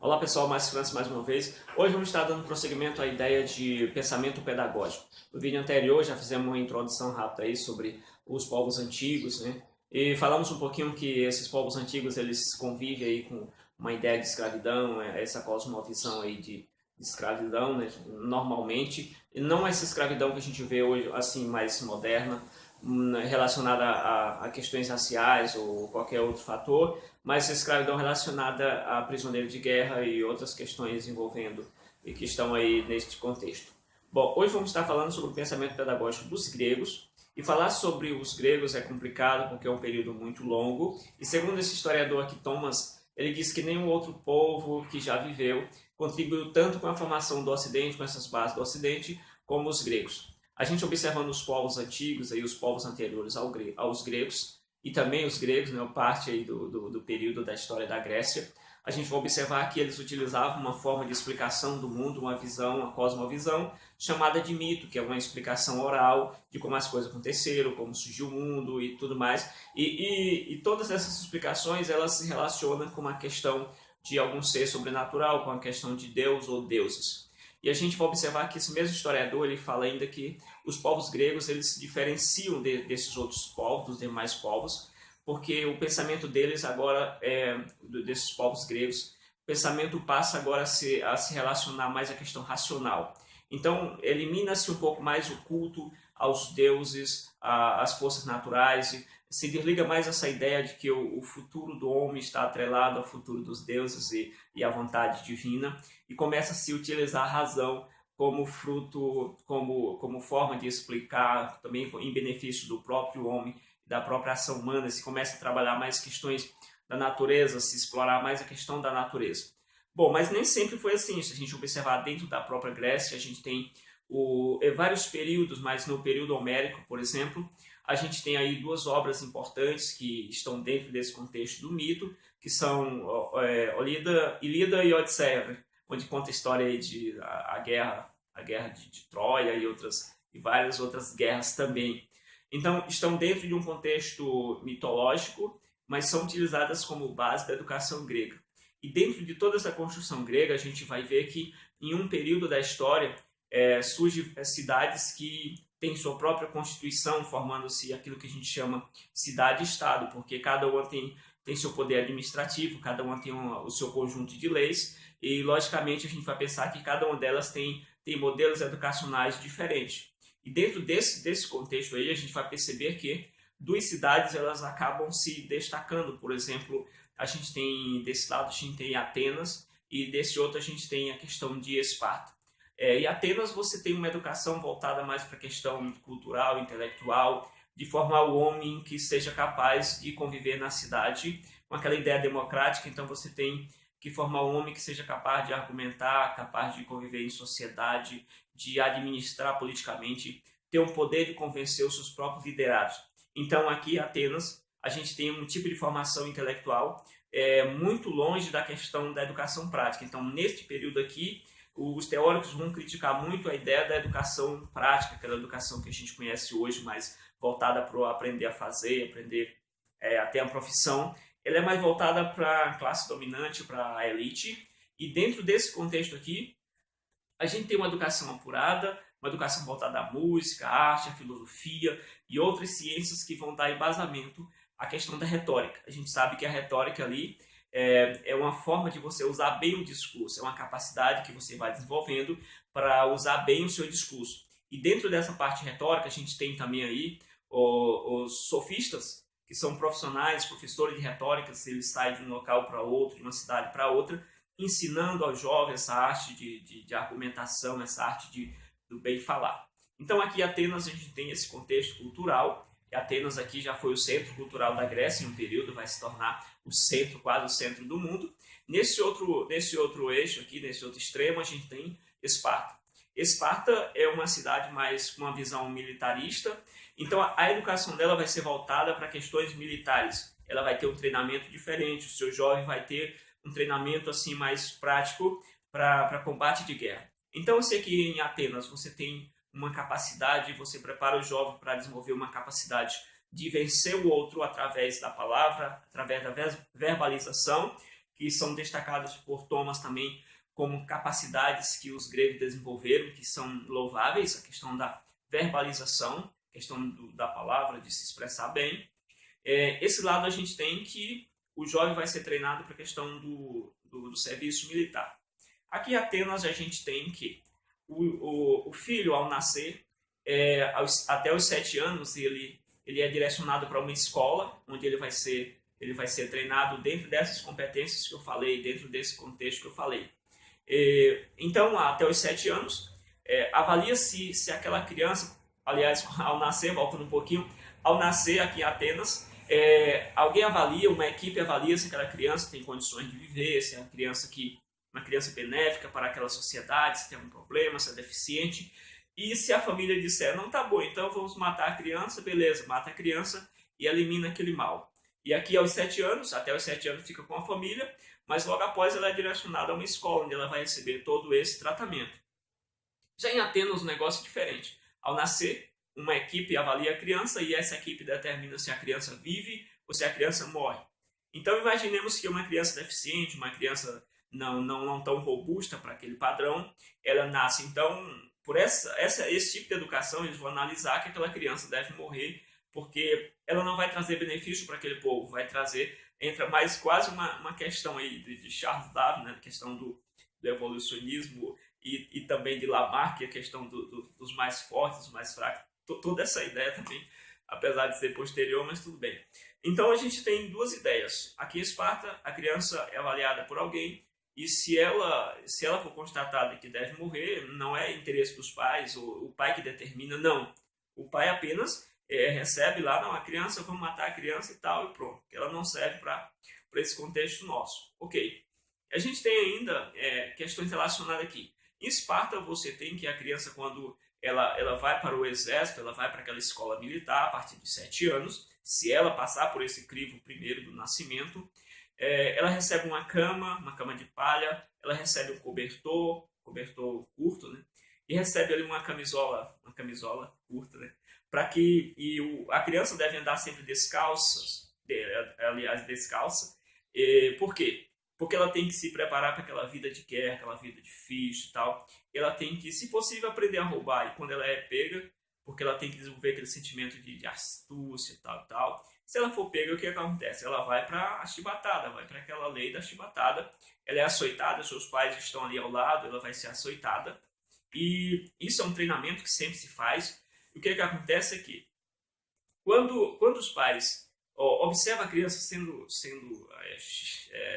Olá pessoal, Márcio França mais uma vez. Hoje vamos estar dando prosseguimento à ideia de pensamento pedagógico. No vídeo anterior já fizemos uma introdução rápida aí sobre os povos antigos, né? E falamos um pouquinho que esses povos antigos eles convivem aí com uma ideia de escravidão, essa cosmovisão aí de escravidão, né? Normalmente, e não essa escravidão que a gente vê hoje assim mais moderna, relacionada a questões raciais ou qualquer outro fator, mas a escravidão relacionada a prisioneiro de guerra e outras questões envolvendo e que estão aí neste contexto. Bom, hoje vamos estar falando sobre o pensamento pedagógico dos gregos, e falar sobre os gregos é complicado porque é um período muito longo, e segundo esse historiador aqui, Thomas, ele diz que nenhum outro povo que já viveu contribuiu tanto com a formação do Ocidente, com essas bases do Ocidente, como os gregos. A gente observando os povos antigos, aí, os povos anteriores aos gregos, e também os gregos, né, parte aí do período da história da Grécia, a gente vai observar que eles utilizavam uma forma de explicação do mundo, uma visão, uma cosmovisão, chamada de mito, que é uma explicação oral de como as coisas aconteceram, como surgiu o mundo e tudo mais. E todas essas explicações, elas se relacionam com uma questão de algum ser sobrenatural, com a questão de Deus ou deuses. E a gente vai observar que esse mesmo historiador ele fala ainda que os povos gregos eles se diferenciam desses outros povos, dos demais povos, porque o pensamento deles agora, desses povos gregos, o pensamento passa agora a se relacionar mais à questão racional. Então, elimina-se um pouco mais o culto aos deuses, às forças naturais, se desliga mais essa ideia de que o futuro do homem está atrelado ao futuro dos deuses e à vontade divina, e começa a se utilizar a razão como fruto, como forma de explicar, também em benefício do próprio homem, da própria ação humana, se começa a trabalhar mais questões da natureza, se explorar mais a questão da natureza. Bom, mas nem sempre foi assim. Se a gente observar dentro da própria Grécia, a gente tem vários períodos, mas no período homérico, por exemplo, a gente tem aí duas obras importantes que estão dentro desse contexto do mito, que são Ilíada e Odisseia, né? Onde conta a história aí de a guerra de Troia e várias outras guerras também. Então, estão dentro de um contexto mitológico, mas são utilizadas como base da educação grega. E dentro de toda essa construção grega, a gente vai ver que em um período da história surgem cidades que têm sua própria constituição, formando-se aquilo que a gente chama cidade-estado, porque cada uma tem seu poder administrativo, cada uma tem o seu conjunto de leis, e logicamente a gente vai pensar que cada uma delas tem modelos educacionais diferentes. E dentro desse contexto aí, a gente vai perceber que duas cidades elas acabam se destacando. Por exemplo, a gente tem, desse lado, a gente tem Atenas e desse outro a gente tem a questão de Esparta. E Atenas você tem uma educação voltada mais para a questão cultural, intelectual, de formar o homem que seja capaz de conviver na cidade com aquela ideia democrática. Então você tem que formar um homem que seja capaz de argumentar, capaz de conviver em sociedade, de administrar politicamente, ter um poder de convencer os seus próprios liderados. Então, aqui em Atenas, a gente tem um tipo de formação intelectual muito longe da questão da educação prática. Então, neste período aqui, os teóricos vão criticar muito a ideia da educação prática, aquela educação que a gente conhece hoje, mais voltada para aprender a fazer, aprender a ter a profissão. Ela é mais voltada para a classe dominante, para a elite, e dentro desse contexto aqui, a gente tem uma educação apurada, uma educação voltada à música, à arte, à filosofia e outras ciências que vão dar embasamento à questão da retórica. A gente sabe que a retórica ali é uma forma de você usar bem o discurso, é uma capacidade que você vai desenvolvendo para usar bem o seu discurso. E dentro dessa parte retórica, a gente tem também aí os sofistas, que são profissionais, professores de retórica, eles saem de um local para outro, de uma cidade para outra, ensinando aos jovens essa arte de argumentação, essa arte do bem falar. Então aqui em Atenas a gente tem esse contexto cultural, e Atenas aqui já foi o centro cultural da Grécia em um período, vai se tornar o centro, quase o centro do mundo. Nesse outro eixo aqui, nesse outro extremo, a gente tem Esparta. Esparta é uma cidade mais com uma visão militarista, então a educação dela vai ser voltada para questões militares. Ela vai ter um treinamento diferente, o seu jovem vai ter um treinamento assim mais prático para combate de guerra. Então, se aqui em Atenas você tem uma capacidade, você prepara o jovem para desenvolver uma capacidade de vencer o outro através da palavra, através da verbalização, que são destacadas por Thomas também como capacidades que os gregos desenvolveram, que são louváveis, a questão da verbalização, a questão da palavra, de se expressar bem. Esse lado a gente tem que o jovem vai ser treinado para a questão do serviço militar. Aqui em Atenas a gente tem que o filho, ao nascer, até os 7 anos, ele é direcionado para uma escola, onde ele vai ser treinado dentro dessas competências que eu falei, dentro desse contexto que eu falei. Então, até os 7 anos, avalia-se se aquela criança, aliás, ao nascer, voltando um pouquinho, ao nascer aqui em Atenas, alguém avalia, uma equipe avalia se aquela criança tem condições de viver, se é uma criança benéfica para aquela sociedade, se tem algum problema, se é deficiente. E se a família disser, não, tá bom, então vamos matar a criança, beleza, mata a criança e elimina aquele mal. E aqui aos 7 anos, até os 7 anos fica com a família, mas logo após ela é direcionada a uma escola, onde ela vai receber todo esse tratamento. Já em Atenas o negócio é diferente. Ao nascer, uma equipe avalia a criança e essa equipe determina se a criança vive ou se a criança morre. Então imaginemos que uma criança deficiente, uma criança não tão robusta para aquele padrão, ela nasce. Então, por esse tipo de educação, eles vão analisar que aquela criança deve morrer, porque ela não vai trazer benefício para aquele povo, vai trazer, entra mais quase uma questão aí de Charles Darwin, né, a questão do evolucionismo e também de Lamarck, a questão dos mais fortes, dos mais fracos, toda essa ideia também, apesar de ser posterior, mas tudo bem. Então a gente tem duas ideias. Aqui em Esparta, a criança é avaliada por alguém, e se ela for constatada que deve morrer, não é interesse dos pais, ou o pai que determina, não. O pai apenas recebe lá, não, a criança, vamos matar a criança e tal, e pronto. Ela não serve para esse contexto nosso. Ok. A gente tem ainda questões relacionadas aqui. Em Esparta, você tem que a criança, quando ela vai para o exército, ela vai para aquela escola militar a partir de 7 anos, se ela passar por esse crivo primeiro do nascimento, ela recebe uma cama de palha, ela recebe um cobertor curto, né? E recebe ali uma camisola curta, né? Para que a criança deve andar sempre descalça. Por quê? Porque ela tem que se preparar para aquela vida de guerra, aquela vida difícil e tal. Ela tem que, se possível, aprender a roubar. E quando ela é pega, porque ela tem que desenvolver aquele sentimento de astúcia e tal. Se ela for pega, o que acontece? Ela vai para a chibatada, vai para aquela lei da chibatada. Ela é açoitada, seus pais estão ali ao lado, ela vai ser açoitada. E isso é um treinamento que sempre se faz. E o que acontece é que, quando os pais observam a criança sendo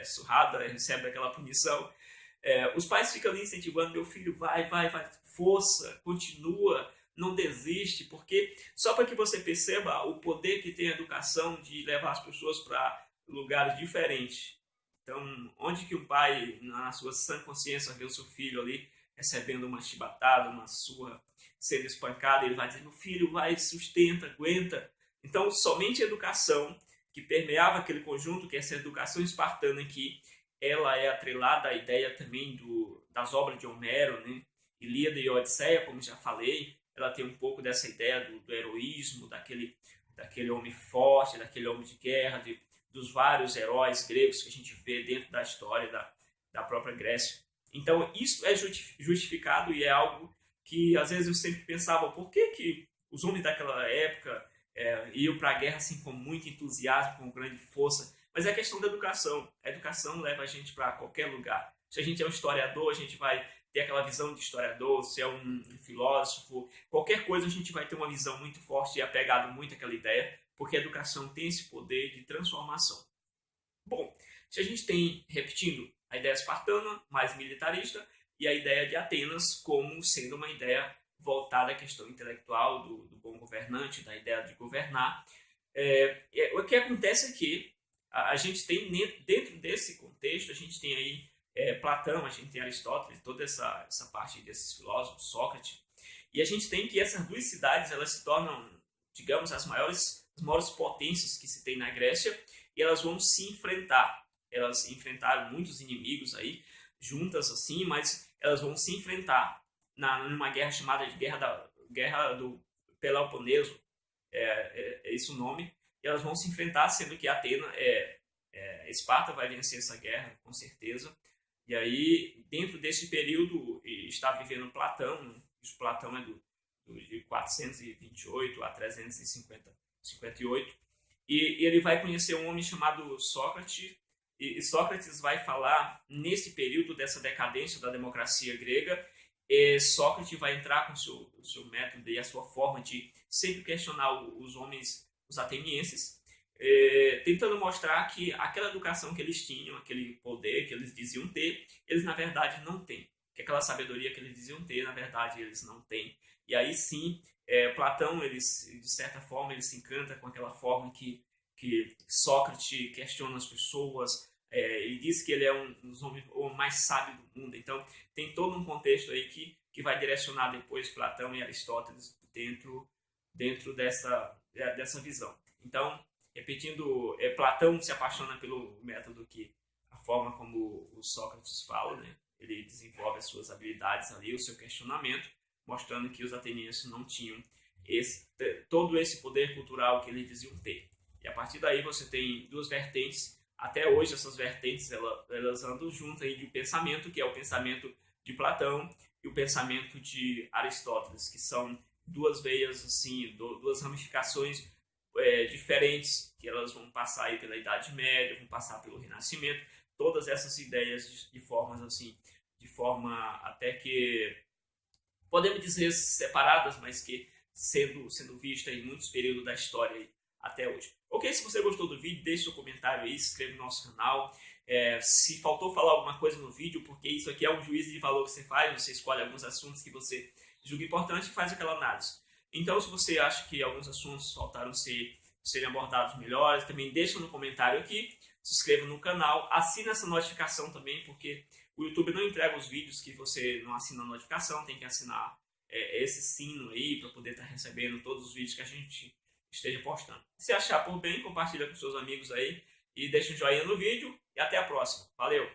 surrada, recebe aquela punição, os pais ficam ali incentivando, meu filho, vai, força, continua, não desiste, porque só para que você perceba o poder que tem a educação de levar as pessoas para lugares diferentes. Então, onde que um pai, na sua sã consciência, vê o seu filho ali recebendo uma chibatada, uma surra, sendo espancado, ele vai dizer, meu filho, vai, sustenta, aguenta. Então, somente a educação que permeava aquele conjunto, que essa educação espartana aqui, ela é atrelada à ideia também das obras de Homero, né? Ilíada e Odisseia, como já falei, ela tem um pouco dessa ideia do heroísmo, daquele homem forte, daquele homem de guerra, dos vários heróis gregos que a gente vê dentro da história da própria Grécia. Então, isso é justificado e é algo que, às vezes, eu sempre pensava, por que os homens daquela época iam para a guerra assim, com muito entusiasmo, com grande força? Mas é a questão da educação. A educação leva a gente para qualquer lugar. Se a gente é um historiador, a gente vai ter aquela visão de historiador. Se é um filósofo, qualquer coisa, a gente vai ter uma visão muito forte e apegado muito àquela ideia, porque a educação tem esse poder de transformação. Bom, se a gente tem, repetindo, a ideia espartana, mais militarista, e a ideia de Atenas como sendo uma ideia voltada à questão intelectual do bom governante, da ideia de governar. O que acontece é que a gente tem, dentro desse contexto, a gente tem aí Platão, a gente tem Aristóteles, toda essa parte desses filósofos, Sócrates, e a gente tem que essas duas cidades, elas se tornam, digamos, as maiores potências que se tem na Grécia, e elas vão se enfrentar. Elas enfrentaram muitos inimigos aí, juntas assim, mas elas vão se enfrentar numa guerra chamada de Guerra do Peloponeso, é esse o nome, e elas vão se enfrentar, sendo que Atena Esparta vai vencer essa guerra, com certeza. E aí, dentro desse período, está vivendo Platão, né? Platão é de 428 a 358, e ele vai conhecer um homem chamado Sócrates, e Sócrates vai falar, nesse período dessa decadência da democracia grega, Sócrates vai entrar com o seu método e a sua forma de sempre questionar os homens, os atenienses, tentando mostrar que aquela educação que eles tinham, aquele poder que eles diziam ter, eles na verdade não têm. Que aquela sabedoria que eles diziam ter, na verdade eles não têm. E aí sim, Platão, de certa forma, ele se encanta com aquela forma que Sócrates questiona as pessoas, ele diz que ele é um dos homens o mais sábio do mundo. Então tem todo um contexto aí que vai direcionar depois Platão e Aristóteles dentro dessa visão. Então, repetindo, Platão se apaixona pelo método a forma como o Sócrates fala, né? Ele desenvolve as suas habilidades ali, o seu questionamento, mostrando que os atenienses não tinham todo esse poder cultural que eles diziam ter. E a partir daí você tem duas vertentes. Até hoje essas vertentes elas andam juntas aí de pensamento, que é o pensamento de Platão e o pensamento de Aristóteles, que são duas veias assim, duas ramificações diferentes, que elas vão passar aí pela Idade Média, vão passar pelo Renascimento, todas essas ideias de formas assim, de forma até que podemos dizer separadas, mas que sendo vista em muitos períodos da história aí, até hoje. Ok, se você gostou do vídeo, deixe seu comentário aí, se inscreva no nosso canal. Se faltou falar alguma coisa no vídeo, porque isso aqui é um juízo de valor que você faz, você escolhe alguns assuntos que você julga importante e faz aquela análise. Então, se você acha que alguns assuntos faltaram serem abordados melhores, também deixa no comentário aqui, se inscreva no canal, assina essa notificação também, porque o YouTube não entrega os vídeos que você não assina a notificação, tem que assinar esse sino aí para poder estar recebendo todos os vídeos que a gente esteja postando. Se achar por bem, compartilha com seus amigos aí e deixa um joinha no vídeo e até a próxima. Valeu!